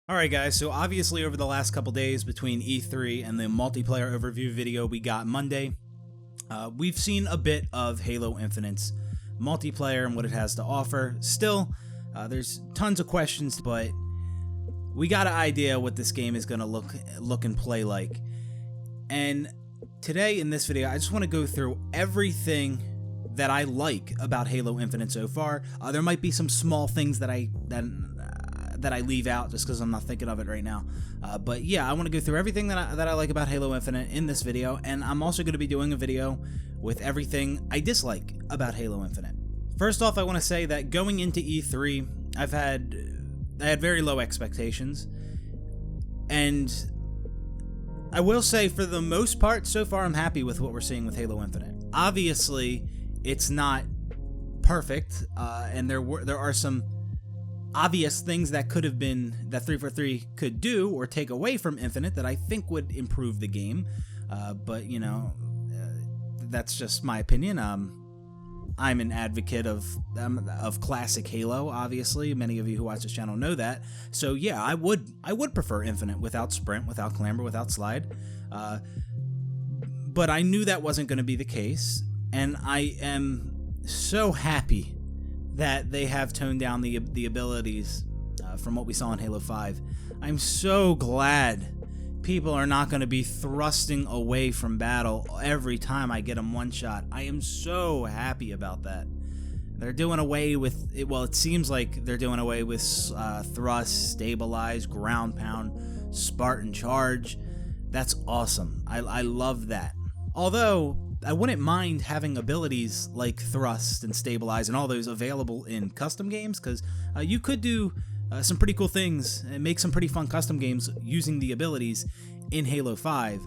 Alright guys, so obviously over the last couple days between E3 and the multiplayer overview video we got Monday, we've seen a bit of Halo Infinite's multiplayer and what it has to offer. Still, there's tons of questions, but we got an idea what this game is going to look and play like. And today in this video, I just want to go through everything that I like about Halo Infinite so far. There might be some small things that I leave out just because I'm not thinking of it right now. But yeah, I want to go through everything that I like about Halo Infinite in this video, and I'm also going to be doing a video with everything I dislike about Halo Infinite. First off, I want to say that going into E3, I had very low expectations, and I will say for the most part, so far I'm happy with what we're seeing with Halo Infinite. Obviously, it's not perfect, and there are some obvious things that could have been that 343 could do or take away from Infinite that I think would improve the game, but you know, that's just my opinion. I'm an advocate of classic Halo. Obviously, many of you who watch this channel know that. So yeah, I would prefer Infinite without sprint, without clamber, without slide. But I knew that wasn't going to be the case, and I am so happy that they have toned down the abilities from what we saw in Halo 5. I'm so glad people are not going to be thrusting away from battle every time I get them one shot. I am so happy about that. They're doing away with it. Well, it seems like they're doing away with thrust, stabilize, ground pound, Spartan charge. That's awesome. I love that. Although I wouldn't mind having abilities like thrust and stabilize and all those available in custom games, because you could do some pretty cool things and make some pretty fun custom games using the abilities in Halo 5.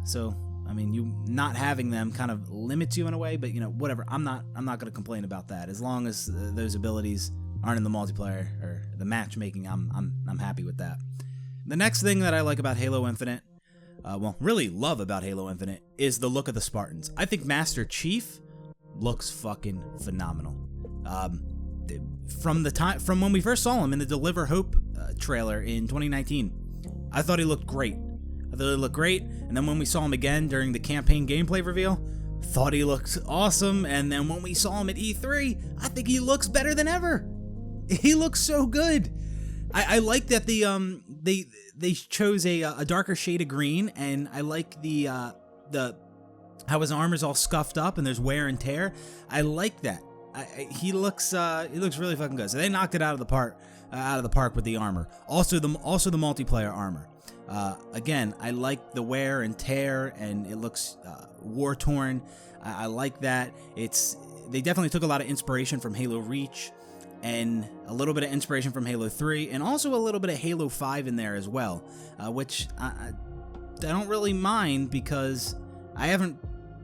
So I mean, you not having them kind of limits you in a way, but you know, whatever. I'm not going to complain about that as long as those abilities aren't in the multiplayer or the matchmaking. I'm happy with that. The next thing that I like about Halo Infinite, really love about Halo Infinite, is the look of the Spartans. I think Master Chief looks fucking phenomenal. From when we first saw him in the Deliver Hope trailer in 2019, I thought he looked great. And then when we saw him again during the campaign gameplay reveal, thought he looked awesome. And then when we saw him at E3, I think he looks better than ever. He looks so good. I like that they chose a darker shade of green, and I like the how his armor's all scuffed up and there's wear and tear. I like that. He looks really fucking good. So they knocked it out of the park with the armor. Also the multiplayer armor. Again, I like the wear and tear, and it looks war torn. I like that. They definitely took a lot of inspiration from Halo Reach, and a little bit of inspiration from Halo 3, and also a little bit of Halo 5 in there as well, which I don't really mind, because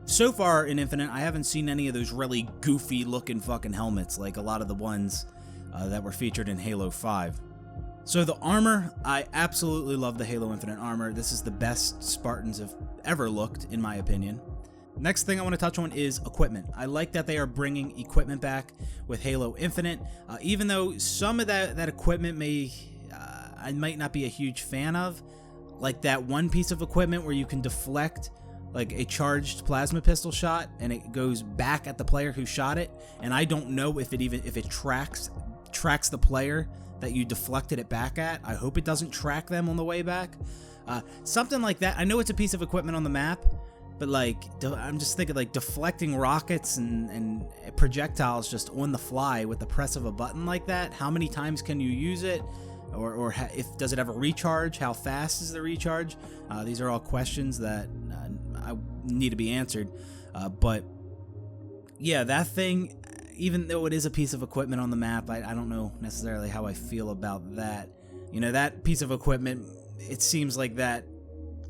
so far in Infinite, I haven't seen any of those really goofy looking fucking helmets like a lot of the ones that were featured in Halo 5. So the armor, I absolutely love the Halo Infinite armor. This is the best Spartans have ever looked, in my opinion. Next thing I want to touch on is equipment. I like that they are bringing equipment back with Halo Infinite, even though some of that equipment I might not be a huge fan of, like that one piece of equipment where you can deflect like a charged plasma pistol shot and it goes back at the player who shot it, and I don't know if it tracks the player that you deflected it back at. I hope it doesn't track them on the way back. Something like that. I know it's a piece of equipment on the map, but like, I'm just thinking like deflecting rockets and projectiles just on the fly with the press of a button like that. How many times can you use it? Or does it ever recharge? How fast is the recharge? These are all questions that I need to be answered. But yeah, that thing, even though it is a piece of equipment on the map, I don't know necessarily how I feel about that. You know, that piece of equipment, it seems like that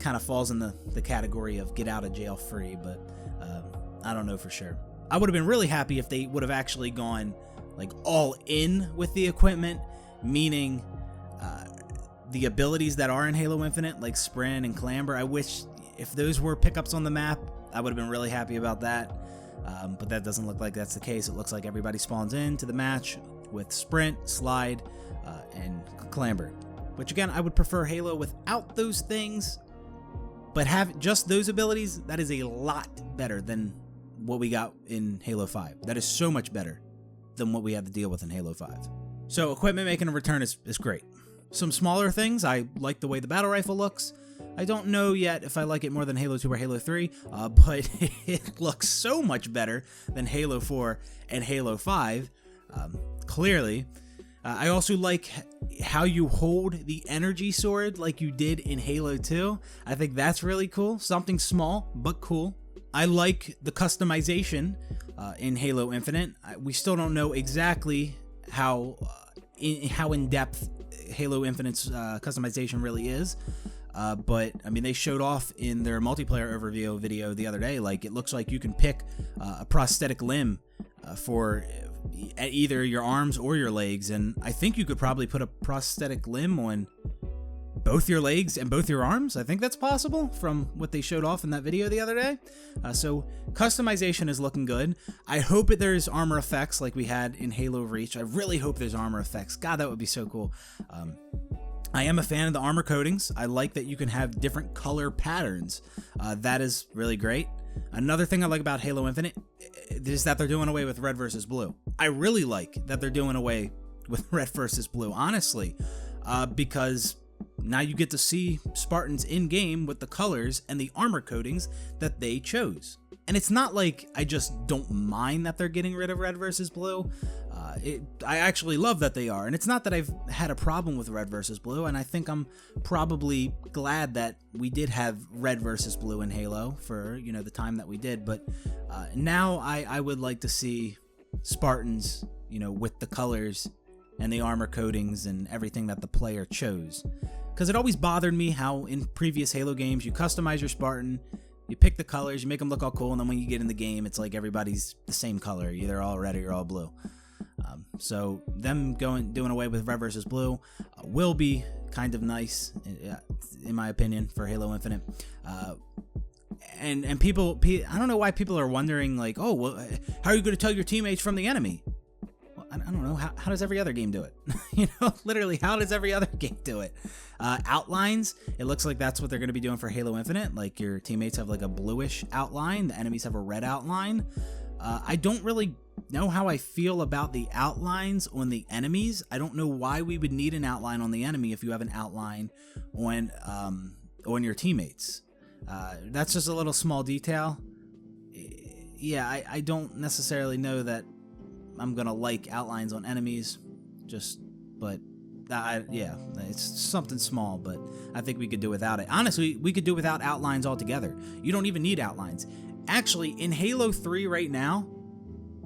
kind of falls in the category of get out of jail free, but I don't know for sure. I would have been really happy if they would have actually gone like all in with the equipment, meaning the abilities that are in Halo Infinite, like sprint and clamber. I wish if those were pickups on the map, I would have been really happy about that. But that doesn't look like that's the case. It looks like everybody spawns into the match with sprint, slide, and clamber. which again, I would prefer Halo without those things, but have just those abilities. That is a lot better than what we got in Halo 5. That is so much better than what we had to deal with in Halo 5. So equipment making a return is great. Some smaller things, I like the way the battle rifle looks. I don't know yet if I like it more than Halo 2 or Halo 3, but it looks so much better than Halo 4 and Halo 5, clearly. I also like how you hold the energy sword like you did in Halo 2. I think that's really cool. Something small, but cool. I like the customization in Halo Infinite. We still don't know exactly how in-depth Halo Infinite's customization really is. But I mean, they showed off in their multiplayer overview video the other day, like it looks like you can pick a prosthetic limb for either your arms or your legs, and I think you could probably put a prosthetic limb on both your legs and both your arms. I think that's possible from what they showed off in that video the other day. So customization is looking good. I hope that there's armor effects like we had in Halo Reach. I really hope there's armor effects. God, that would be so cool. I am a fan of the armor coatings. I like that you can have different color patterns. That is really great. Another thing I like about Halo Infinite is that they're doing away with red versus blue. I really like that they're doing away with red versus blue, honestly, because now you get to see Spartans in-game with the colors and the armor coatings that they chose. And it's not like I just don't mind that they're getting rid of red versus blue. I actually love that they are. And it's not that I've had a problem with red versus blue, and I think I'm probably glad that we did have red versus blue in Halo for, the time that we did. But now I would like to see Spartans, with the colors and the armor coatings and everything that the player chose. Because it always bothered me how in previous Halo games you customize your Spartan, you pick the colors, you make them look all cool, and then when you get in the game, it's like everybody's the same color, either all red or all blue. So them doing away with red versus blue will be kind of nice, in my opinion, for Halo Infinite. And people, I don't know why people are wondering, like, oh, well, how are you going to tell your teammates from the enemy? Well, I don't know. How does every other game do it? Literally, how does every other game do it? Outlines, it looks like that's what they're going to be doing for Halo Infinite. Like, your teammates have like a bluish outline, the enemies have a red outline. I don't really know how I feel about the outlines on the enemies. I don't know why we would need an outline on the enemy if you have an outline on your teammates. That's just a little small detail. Yeah, I don't necessarily know that I'm gonna like outlines on enemies, but it's something small, but I think we could do without it. Honestly, we could do without outlines altogether. You don't even need outlines. Actually, in Halo 3 right now,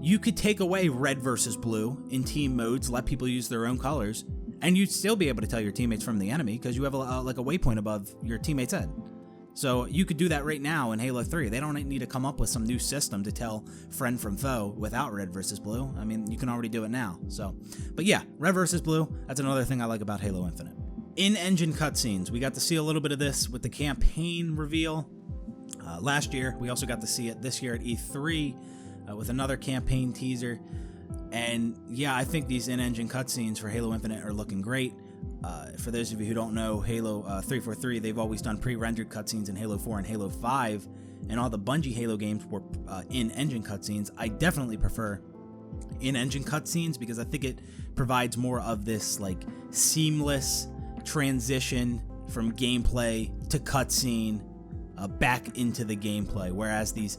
you could take away red versus blue in team modes, let people use their own colors, and you'd still be able to tell your teammates from the enemy because you have a waypoint above your teammate's head. So you could do that right now in Halo 3. They don't need to come up with some new system to tell friend from foe without red versus blue. I mean, you can already do it now. But yeah, red versus blue, that's another thing I like about Halo Infinite. In-engine cutscenes. We got to see a little bit of this with the campaign reveal last year. We also got to see it this year at E3 with another campaign teaser. And yeah, I think these in-engine cutscenes for Halo Infinite are looking great. For those of you who don't know, Halo 343, they've always done pre-rendered cutscenes in Halo 4 and Halo 5, and all the Bungie Halo games were in-engine cutscenes. I definitely prefer in-engine cutscenes because I think it provides more of this like seamless transition from gameplay to cutscene back into the gameplay, whereas these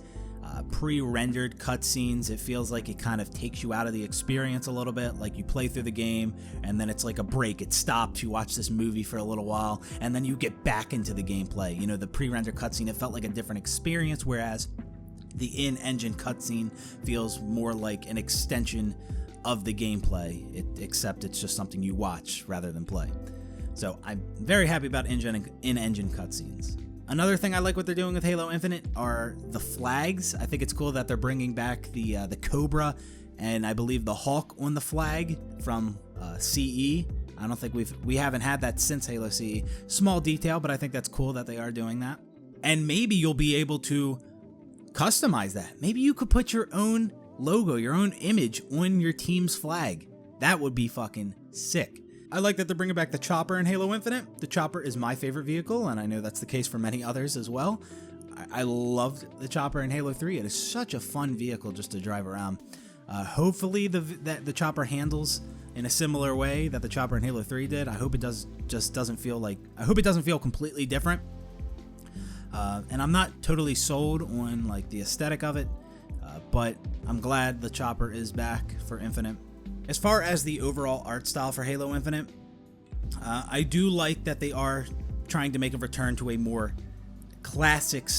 pre-rendered cutscenes, it feels like it kind of takes you out of the experience a little bit. Like you play through the game and then it's like a break, it stops, you watch this movie for a little while and then you get back into the gameplay. The pre-rendered cutscene, it felt like a different experience, whereas the in-engine cutscene feels more like an extension of the gameplay, except it's just something you watch rather than play. So I'm very happy about in-engine cutscenes. Another thing I like what they're doing with Halo Infinite are the flags. I think it's cool that they're bringing back the Cobra and I believe the Hawk on the flag from CE. I don't think we haven't had that since Halo CE. Small detail, but I think that's cool that they are doing that. And maybe you'll be able to customize that. Maybe you could put your own logo, your own image on your team's flag. That would be fucking sick. I like that they're bringing back the chopper in Halo Infinite. The chopper is my favorite vehicle, and I know that's the case for many others as well. I loved the chopper in Halo 3. It is such a fun vehicle just to drive around. Hopefully the chopper handles in a similar way that the chopper in Halo 3 did. I hope it doesn't feel completely different. And I'm not totally sold on like the aesthetic of it, but I'm glad the chopper is back for Infinite. As far as the overall art style for Halo Infinite, I do like that they are trying to make a return to a more classic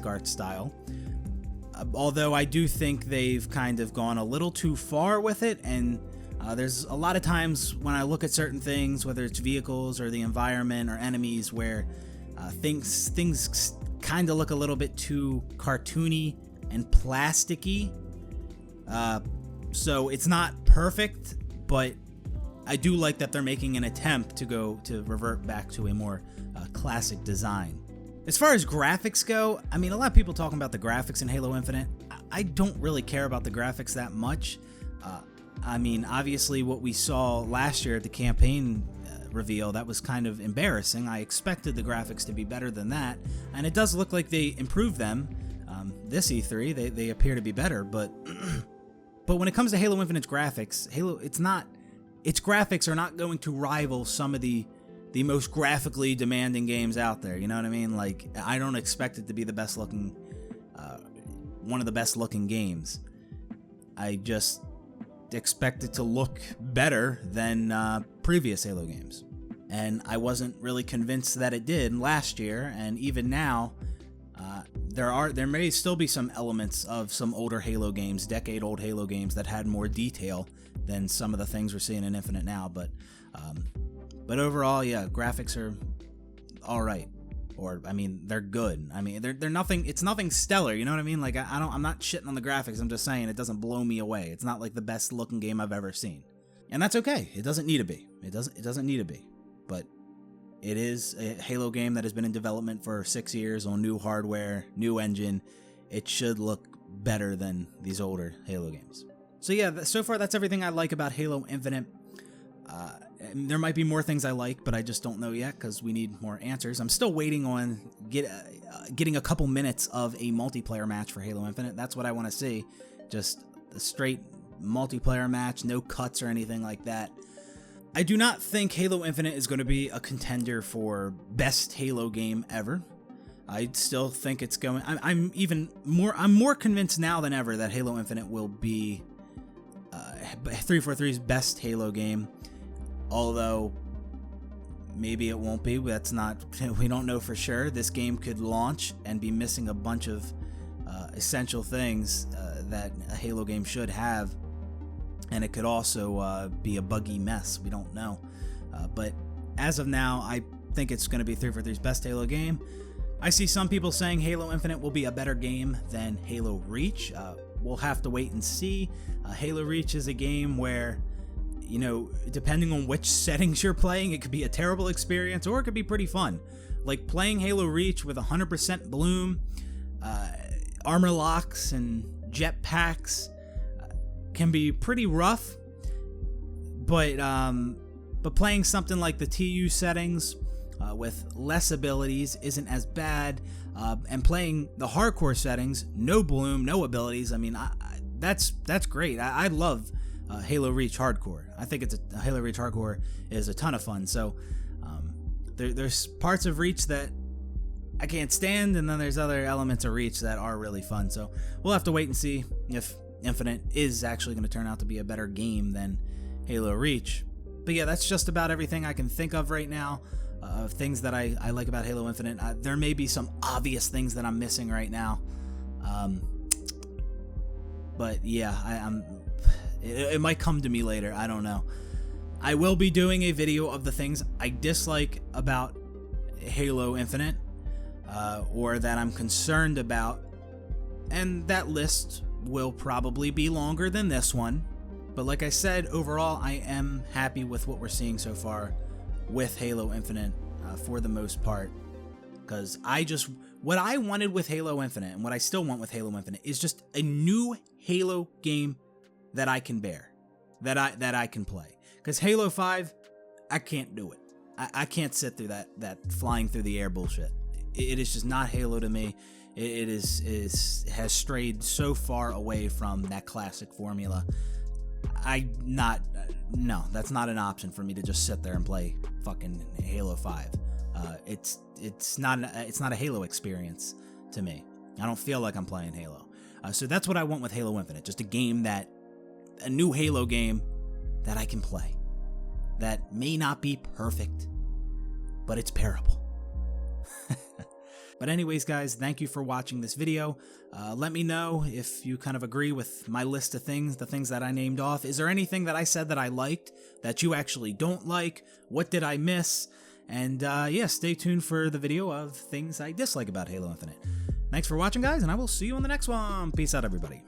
art style. Although I do think they've kind of gone a little too far with it, and there's a lot of times when I look at certain things, whether it's vehicles or the environment or enemies, where things kind of look a little bit too cartoony and plasticky. So it's not perfect, but I do like that they're making an attempt to revert back to a more classic design. As far as graphics go, I mean, a lot of people talking about the graphics in Halo Infinite. I don't really care about the graphics that much. I mean, obviously what we saw last year at the campaign reveal, that was kind of embarrassing. I expected the graphics to be better than that, and it does look like they improved them. This E3, they appear to be better, but but when it comes to Halo Infinite's graphics, its graphics are not going to rival some of the most graphically demanding games out there. You know what I mean? Like, I don't expect it to be the best looking, one of the best looking games. I just expect it to look better than previous Halo games. And I wasn't really convinced that it did last year, and even now, there may still be some elements of some older Halo games, decade-old Halo games, that had more detail than some of the things we're seeing in Infinite now. But overall, yeah, graphics are all right, or I mean, they're good. I mean, they're nothing. It's nothing stellar. You know what I mean? Like, I'm not shitting on the graphics. I'm just saying it doesn't blow me away. It's not like the best looking game I've ever seen, and that's okay. It doesn't need to be. It doesn't need to be. But it is a Halo game that has been in development for 6 years on new hardware, new engine. It should look better than these older Halo games. So yeah, so far that's everything I like about Halo Infinite. There might be more things I like, but I just don't know yet because we need more answers. I'm still waiting on getting a couple minutes of a multiplayer match for Halo Infinite. That's what I want to see. Just a straight multiplayer match, no cuts or anything like that. I do not think Halo Infinite is going to be a contender for best Halo game ever. I still think it's going. I'm more convinced now than ever that Halo Infinite will be 343's best Halo game. Although maybe it won't be. We don't know for sure. This game could launch and be missing a bunch of essential things that a Halo game should have. And it could also be a buggy mess. We don't know. But as of now, I think it's going to be 343's best Halo game. I see some people saying Halo Infinite will be a better game than Halo Reach. We'll have to wait and see. Halo Reach is a game where, you know, depending on which settings you're playing, it could be a terrible experience or it could be pretty fun. Like playing Halo Reach with 100% bloom, armor locks, and jetpacks can be pretty rough, but playing something like the TU settings with less abilities isn't as bad, and playing the hardcore settings, no bloom, no abilities. I mean, that's great. I love Halo Reach Hardcore. I think Halo Reach Hardcore is a ton of fun. So there's parts of Reach that I can't stand, and then there's other elements of Reach that are really fun. So we'll have to wait and see if Infinite is actually going to turn out to be a better game than Halo Reach. But yeah, that's just about everything I can think of right now of things that I like about Halo Infinite. There may be some obvious things that I'm missing right now. But yeah, it might come to me later. I don't know. I will be doing a video of the things I dislike about Halo Infinite, or that I'm concerned about, and that list will probably be longer than this one. But like I said, overall, I am happy with what we're seeing so far with Halo Infinite for the most part. Because what I wanted with Halo Infinite, and what I still want with Halo Infinite, is just a new Halo game that I can bear, that I can play. Because Halo 5, I can't do it. I can't sit through that flying through the air bullshit. It is just not Halo to me. It has strayed so far away from that classic formula. No, that's not an option for me to just sit there and play fucking Halo 5. It's not a Halo experience to me. I don't feel like I'm playing Halo. So that's what I want with Halo Infinite, just a new Halo game that I can play. That may not be perfect, but it's bearable. But anyways, guys, thank you for watching this video. Let me know if you kind of agree with my list of things, the things that I named off. Is there anything that I said that I liked that you actually don't like? What did I miss? And yeah, stay tuned for the video of things I dislike about Halo Infinite. Thanks for watching, guys, and I will see you on the next one. Peace out, everybody.